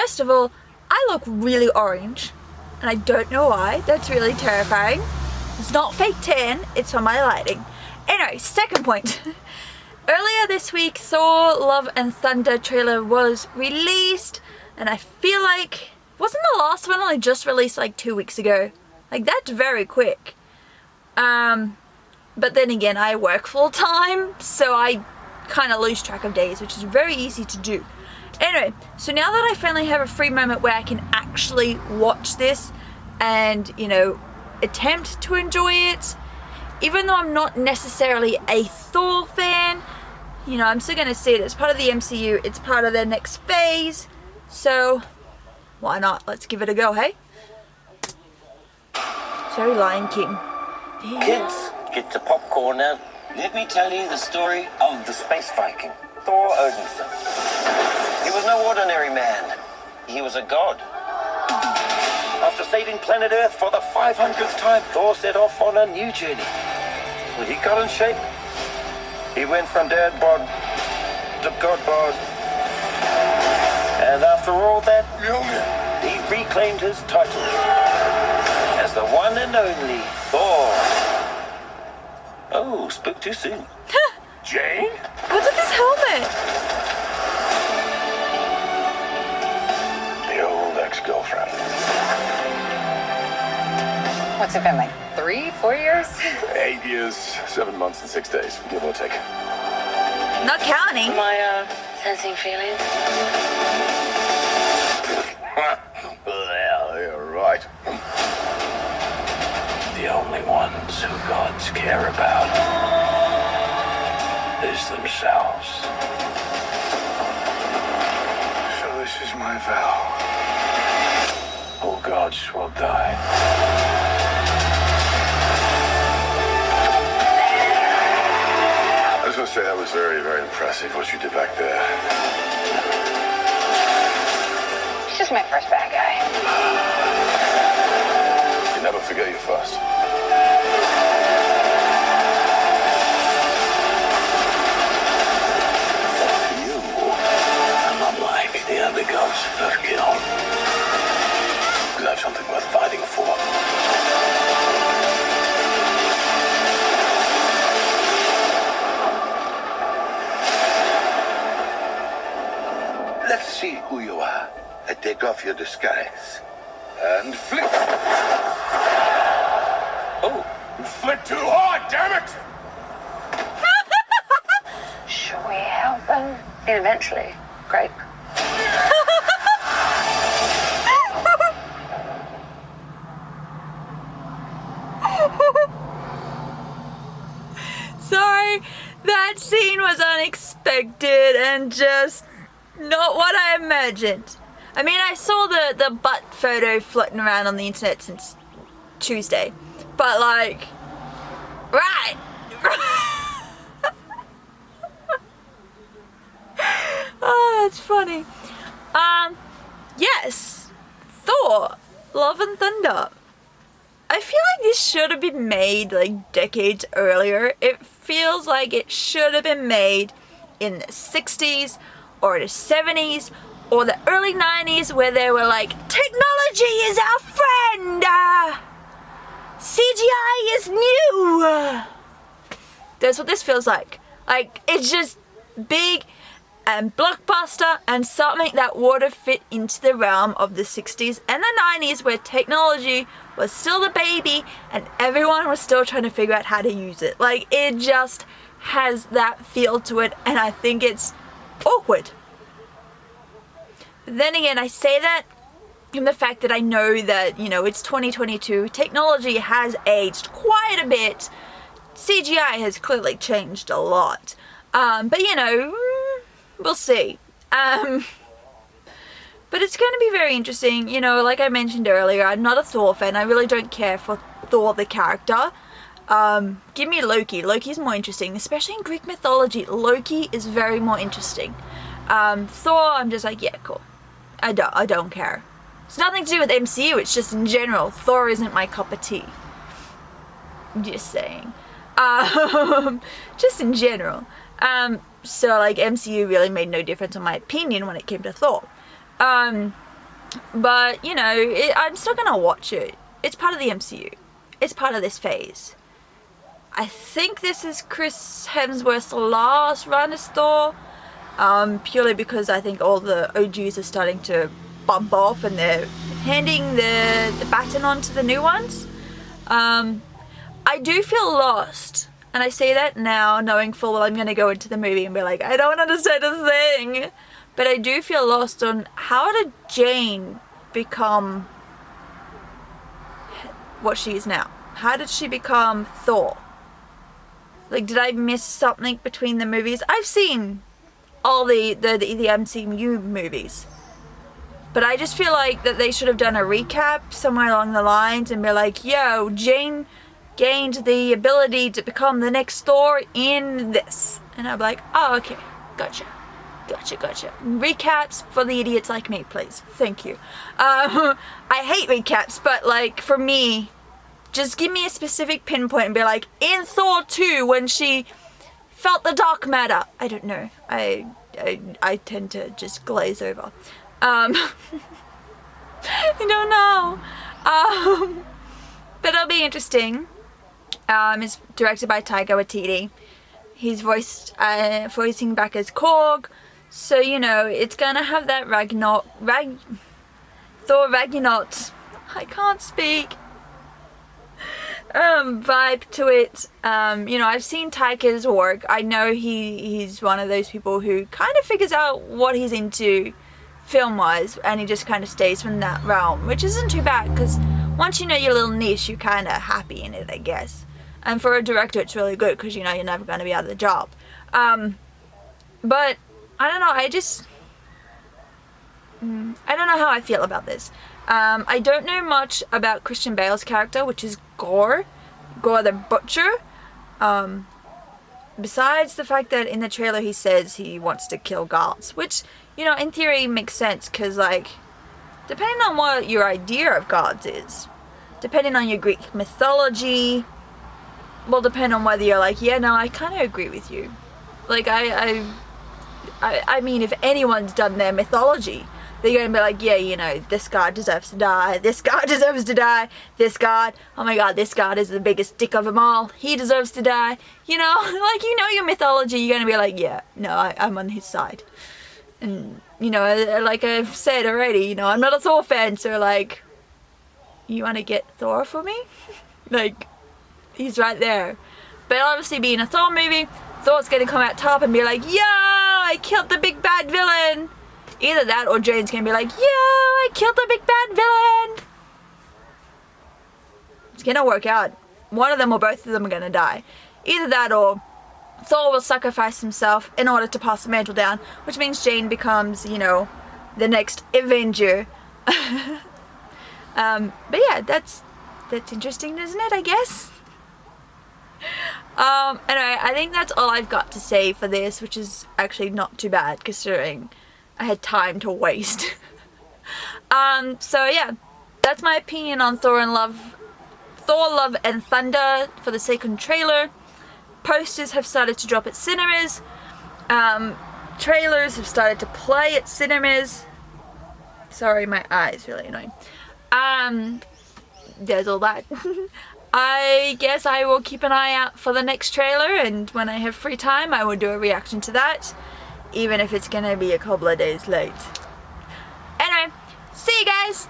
First of all, I look really orange, and I don't know why. That's really terrifying. It's not fake tan, it's from my lighting. Anyway, second point. Earlier this week, Thor Love and Thunder trailer was released, and I feel like, wasn't the last one only just released like 2 weeks ago? Like, that's very quick. But then again, I work full time, so I kind of lose track of days, which is very easy to do. Anyway, so now that I finally have a free moment where I can actually watch this and, you know, attempt to enjoy it, even though I'm not necessarily a Thor fan, you know, I'm still going to see it. It's part of the MCU. It's part of their next phase. So, why not? Let's give it a go, hey? It's very Lion King. Yeah. Kids, get the popcorn now. Let me tell you the story of the space Viking, Thor Odinson. He was no ordinary man. He was a god. After saving planet Earth for the 500th time, Thor set off on a new journey. When he got in shape, he went from dad bod to god bod. And after all that, he reclaimed his title as the one and only Thor. Oh, spoke too soon. Jane? What's with this helmet? The old ex-girlfriend. What's it been, like 3, 4 years? 8 years, 7 months and 6 days, give or take. Not counting. Am I, sensing feelings? Well, you're right. The only ones who gods care about is themselves. So this is my vow. All gods will die. I was going to say that was very, very impressive what you did back there. He's just my first bad guy. You never forget your first. You are not like the other gods of kill. You have something worth fighting for. Let's see who you are. And take off your disguise. And flick. Oh, you flicked too hard, damn it! Should we help them? Eventually. Great. Sorry, that scene was unexpected and just not what I imagined. I mean, I saw the butt photo floating around on the internet since Tuesday, but like, right. Oh, that's funny. Yes, Thor, Love and Thunder. I feel like this should have been made like decades earlier. It feels like it should have been made in the 60s or the 70s or the early 90s, where they were like, technology is our friend, CGI is new. That's what this feels like. Like, it's just big and blockbuster and something that would have fit into the realm of the 60s and the 90s, where technology was still the baby and everyone was still trying to figure out how to use it. Like, it just has that feel to it, and I think it's awkward. But then again, I say that in the fact that I know that, you know, it's 2022, technology has aged quite a bit, CGI has clearly changed a lot, but you know, we'll see. But it's going to be very interesting. You know, like I mentioned earlier, I'm not a Thor fan. I really don't care for Thor the character. Give me Loki. Loki's more interesting, especially in Greek mythology. Loki is very more interesting. Thor, I'm just like, yeah, cool. I don't care. It's nothing to do with MCU, it's just in general. Thor isn't my cup of tea. Just saying. Just in general. So like MCU really made no difference in my opinion when it came to Thor. But, you know, I'm still gonna watch it. It's part of the MCU. It's part of this phase. I think this is Chris Hemsworth's last run as Thor, purely because I think all the OGs are starting to bump off and they're handing the baton on to the new ones. I do feel lost, and I say that now knowing full well I'm going to go into the movie and be like, I don't understand a thing, but I do feel lost on how did Jane become what she is now? How did she become Thor? Like, did I miss something between the movies? I've seen all the MCU movies, but I just feel like that they should have done a recap somewhere along the lines and be like, yo, Jane gained the ability to become the next Thor in this. And I'm like, oh, okay, gotcha. Recaps for the idiots like me, please. Thank you. I hate recaps, but like, for me, just give me a specific pinpoint and be like, in Thor 2, when she felt the dark matter. I don't know. I tend to just glaze over. I don't know. But it'll be interesting. It's directed by Taika Waititi. He's voicing back as Korg. So, you know, it's gonna have that Thor Ragnarok. I can't speak. Vibe to it. You know, I've seen Taika's work. I know he's one of those people who kind of figures out what he's into film-wise, and he just kind of stays from that realm, which isn't too bad, because once you know your little niche, you're kind of happy in it, I guess. And for a director, it's really good, because you know you're never going to be out of the job. But I don't know, I don't know how I feel about this. I don't know much about Christian Bale's character, which is Gore the Butcher. Besides the fact that in the trailer he says he wants to kill gods, which, you know, in theory makes sense, because, like, depending on what your idea of gods is, depending on your Greek mythology, will depend on whether you're like, yeah, no, I kind of agree with you. Like, I mean, if anyone's done their mythology, they're going to be like, yeah, you know, this god deserves to die, this god deserves to die, this god, oh my god, this god is the biggest dick of them all, he deserves to die, you know, like, you know your mythology, you're going to be like, yeah, no, I'm on his side. And, you know, like I've said already, you know, I'm not a Thor fan, so, like, you want to get Thor for me? Like, he's right there. But obviously, being a Thor movie, Thor's going to come out top and be like, yo, I killed the big bad villain. Either that, or Jane's going to be like, yo, I killed the big bad villain. It's going to work out. One of them or both of them are going to die. Either that, or Thor will sacrifice himself in order to pass the mantle down, which means Jane becomes, you know, the next Avenger. But yeah, that's interesting, isn't it, I guess? Anyway, I think that's all I've got to say for this, which is actually not too bad, considering I had time to waste. So yeah, that's my opinion on Thor, Love and Thunder for the second trailer. Posters have started to drop at cinemas. Trailers have started to play at cinemas. Sorry, my eye is really annoying. There's all that. I guess I will keep an eye out for the next trailer, and when I have free time I will do a reaction to that, even if it's gonna be a couple of days late. Anyway, see you guys!